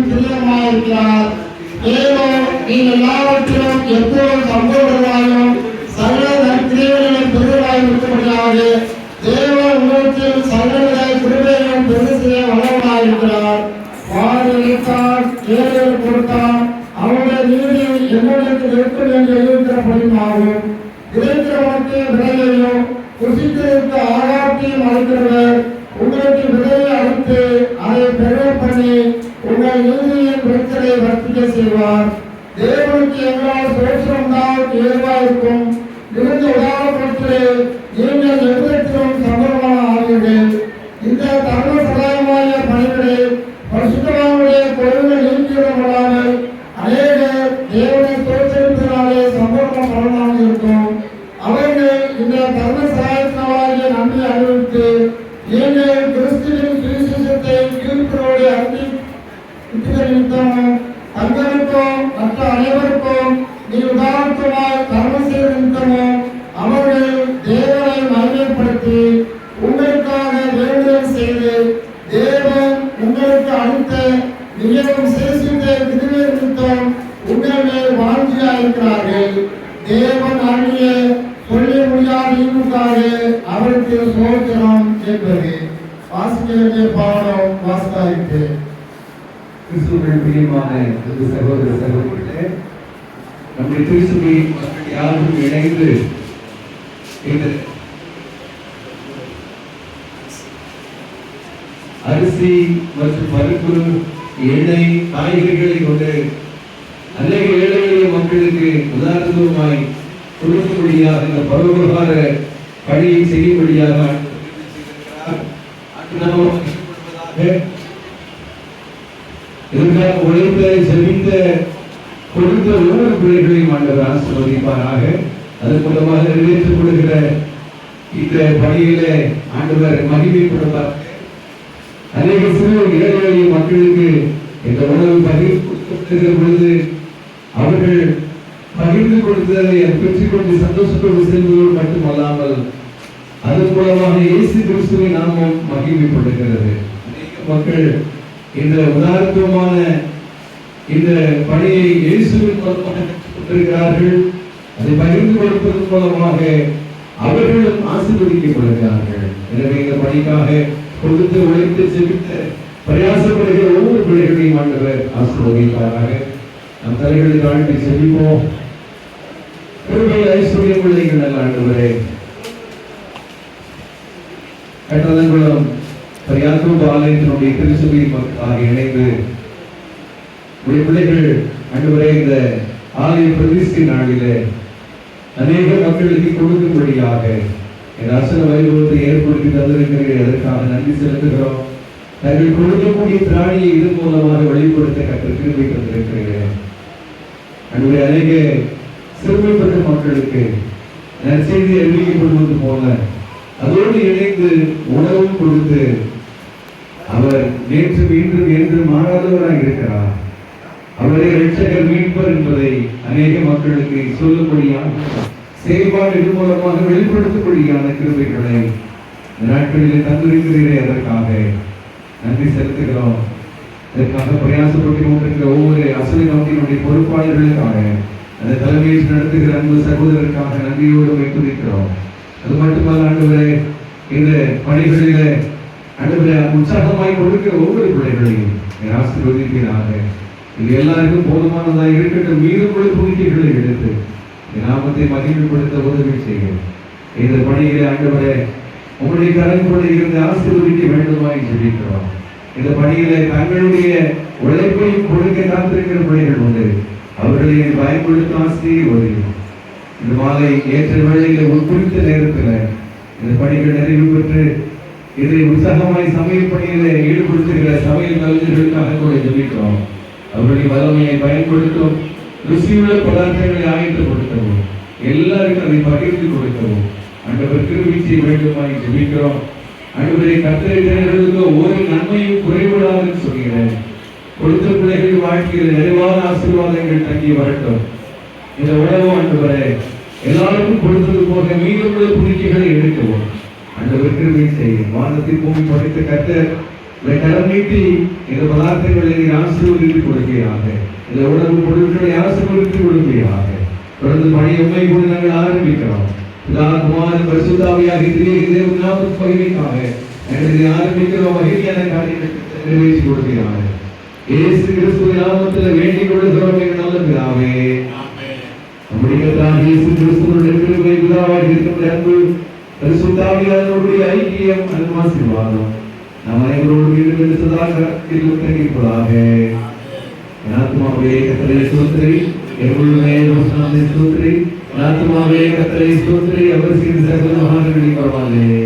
மிகவும் பிரியமாயிருக்கிறார். ஏதோ நீங்கள் எல்லாவற்றிலும் எப்போதும் சம்பவர்களாயும் சகல நற்கிரியைகளிலும் பெருவராயிருக்கும்படியாக தேவன் உங்களுக்கு சகல கிருபைகளும் பெருகு செய்ய வல்லவராயிருக்கிறார். வாரித்தார், ஏழைகள் கொடுத்தார், அவருடைய நீதி எங்களுக்கு இருக்கும் என்று எழுதியிருக்கிறபடியாகும். விதைக்கிறவனுக்கு விதையையும் புசித்திருக்க ஆகாரத்தையும் அளிக்கிறவர் உங்களுக்கு விதையை அளித்து அதை பெருக பண்ணி உங்கள் நீதியின் விருத்தரை வர்த்திக்க செய்வார். தேவனுக்கு எங்களால் சோற்றம் தான் ஏதுவாயிருக்கும். இருந்த உதாரணப்படுத்தே நீங்கள் எவ்விடத்திலும் சம்பளமான ஆவீர்கள். இந்த தர்ம சகாயமாகிய பணிகளை பரிசுத்தவான்களுடைய கொள்கைகள் நீக்கிவிடப்படாமல் அநேகர் தேவனை தோற்றத்தினாலே சம்பளம் பலனாக இருக்கும். அவர்கள் இந்த தர்ம சகாயத்தினாகிய நன்மை அறிவித்து நீங்கள் கிறிஸ்துவின் சுவிசேஷத்தை கீழ்ப்பரோடு நிமித்தமும் தங்களுக்கும் மற்ற அனைவருக்கும் நீ உதாரணமாய் தர்மம் செய்த நிமித்தமும் அவர்கள் தேவனை மகிமைப்படுத்தி உங்களுக்காக வேண்டுதல் செய்து தேவன் உங்களுக்கு அளித்த மிகவும் சேசித்த கிருபை நிமித்தம் உங்கள் மேல் வாஞ்சியாயிருக்கிறார்கள். தேவன் அருளிய சொல்ல முடியாத ஈவுக்காக அவருக்கு சோத்திரம் என்பது வாசிக்க வேண்டிய பாடம் வாசித்தாயிற்று. கிறிஸ்துவின் பிரியமான சகோதர சகோதரிகளே, நம்முடைய கிறிஸ்துவை யாரும் இணைந்து இந்த அரிசி மற்றும் பருப்பு, எண்ணெய், காய்கறிகளை கொண்டு அநேக ஏழை மக்களுக்கு உதாரணமாய் கொடுக்கும்படியாக இந்த பரோபகார பணியை செய்யும்படியாக இதற்காக உழைத்த செவித்த கொடுத்த ஒவ்வொரு பிள்ளைகளையும் ஆண்டவர் ஆசீர்வதிப்பாராக. அதன் மூலமாக நிறைவேற்றப்படுகிற இந்த பணியில ஆண்டவர் மகிமைப்படுவார். அநேக சிறு ஏழை மக்களுக்கு இந்த உணவு பகிர்ந்து பொழுது அவர்கள் பகிர்ந்து கொடுத்ததை பெற்றுக்கொண்டு சந்தோஷத்தோடு செல்வதோடு மட்டுமல்லாமல் அதன் மூலமாக இயேசு கிறிஸ்துவின் நாமம் மகிமைப்படுகிறது. அநேக மக்கள் இந்த உதாரணமான இந்த பணியை இயேசுவின் மூலமாக கொண்டிருக்கிறார்கள். அதை பகிர்ந்து கொடுப்பதன் மூலமாக அவர்களும் ஆசீர்வதிக்கப்படுகிறார்கள். எனவே இந்த பணிக்காக கொடுத்து உழைத்து செவித்த பிரயாசப்படுகிற ஒவ்வொரு பிள்ளைகளையும் ஆண்டவர் ஆசீர்வதிப்பாராக. நம் தலைகளை தாழ்த்தி செவிப்போம். கிருபை ஐஸ்வர்யம் பிள்ளைகள் நல்ல ஆண்டவரே, கட்டளங்குளம் பரியாத்ரூப ஆலயத்தினுடைய திருச்சபை மக்களாக இணைந்து பிள்ளைகள் ஆண்டவரே இந்த ஆலய பிரதிஷ்டை நாளிலே அநேக மக்களுக்கு கொடுக்கும்படியாக என் அரசன வைபவத்தை ஏற்படுத்தி தந்திருக்கிறீர்கள். அதற்காக நன்றி செலுத்துகிறோம். தங்கள் கொடுக்கக்கூடிய திராணியை இதன் மூலமாக வெளிப்படுத்த கற்று கிருபை தந்திருக்கிறீர்கள். அன்றைய அநேக சிறுமைப்பட்ட மக்களுக்கு நற்செய்தி அறிவிக்கப்படுவது போல அதோடு இணைந்து உணவும் கொடுத்து அவர் நேற்று மீண்டும் என்று மாறாதவராக இருக்கிறார். அவரே இரட்சகர் மீட்பர் என்பதை அநேக மக்களுக்கு சொல்லும்படியான செயல்பாடு இது மூலமாக வெளிப்படுத்தக்கூடியான கிருபைகளை நாட்களில் தந்திருக்கிறீரே, அதற்காக நன்றி செலுத்துகிறோம். இதற்காக பிரயாசப்பட்டு கொண்டிருக்கிற ஒவ்வொரு அசலை நோக்கினுடைய பொறுப்பாளர்களுக்காக அந்த தலைமையை நடத்துகிற அன்பு சகோதரருக்காக நன்றியோடு வைத்திருக்கிறோம். அது மட்டுமல்ல ஆண்டவரே, இந்த பணிகளிலே ஆண்டவரே உற்சாகமாய் கொடுக்கிற ஒவ்வொரு பிள்ளைகளையும் ஆசீர்வதிப்பீராக. இது எல்லாருக்கும் போதுமானதாக இருக்கட்டும். மீதமுள்ள புதுக்கைகளை எடுத்து நாமத்தை மகிமைப்படுத்த உதவி செய்யும். இந்த பணியிலே ஆண்டவரே உங்களுடைய கரன்படி இருந்து ஆசீர்வதிக்க வேண்டுமாய் ஜெபிக்கிறோம். இந்த பணியிலே தங்களுடைய உழைப்பையும் கொடுக்க காத்திருக்கிற பிள்ளைகள் உண்டு. அவர்களை பயன்படுத்த ஆசீர்வதியும். இந்த மாலை ஏற்ற வேளையில ஒரு குறித்த நேரத்தில் இந்த பணிகள் நிறைவு பெற்று இதை உற்சாகமாய் சமையல் பணியில ஈடுபடுத்துகிற சமையல் கலைஞர்களுக்காக கூட ஜெபிக்கிறோம். அவருடைய வல்லமையை பயன்படுத்தும், ருசியுள்ள பதார்த்தங்களை ஆயத்தப்படுத்தவும், எல்லாருக்கும் அதை பகிர்ந்து கொடுக்கவும் ஆண்டவர் கிருபை செய்ய வேண்டுமாய் ஜெபிக்கிறோம். ஆண்டவரை கர்த்தரை ஜனங்களுக்கு ஒரு நன்மையும் குறைவிடாதுன்னு சொல்கிறேன். கொடுத்த பிள்ளைகள் வாழ்க்கையில் நிறைவான ஆசீர்வாதங்கள் தங்கி வரட்டும். இந்த உணவு ஆண்டவரை எல்லாருக்கும் கொடுத்தது போக மீதமுள்ள புதுக்கைகளை எடுக்கவும் ஆண்டவர் கிருபை செய்யும். வானத்தை பூமி படைத்த கர்த்தர் கரம் நீட்டி இந்த பதார்த்தங்களை நீர் ஆசீர்வதித்து கொடுப்பீராக. இந்த உணவு பொருட்களை ஆசீர்வதித்து கொடுப்பீராக. தொடர்ந்து பணி உண்மை கூட நாங்கள் ஆரம்பிக்கிறோம். பிதா குமாரன் பரிசுத்த ஆவியாகிய திரியேக தேவன் நாமத்தின் மகிமைக்காக எங்களை ஆரம்பிக்கிறோம். மகிமையான காரியங்களை நிறைவேற்றி கொடுப்பீராக. இயேசு கிறிஸ்துவின் நாமத்தில் வேண்டிக் கொள்கிறோம் எங்கள் நல்ல பிதாவே. நம்முடைய கர்த்தராகிய இயேசு கிறிஸ்துவின் கிருபை, பிதாவாகிய இருக்கிற அன்பு, பரிசுத்த ஆவியானவருடைய ஐக்கியம், அன்பும் ஆசீர்வாதம் நம் அனைவரோடும் இருந்து சதா காலத்திலும் தங்கியிருப்பதாக. என் ஆத்துமாவே கர்த்தரை ஸ்தோத்திரி, என் முழுமே ஸ்தோத்திரி. என் ஆத்துமாவே கர்த்தரை ஸ்தோத்திரி, அவர் செய்த சகல மகான்களின் பரவாயில்லை.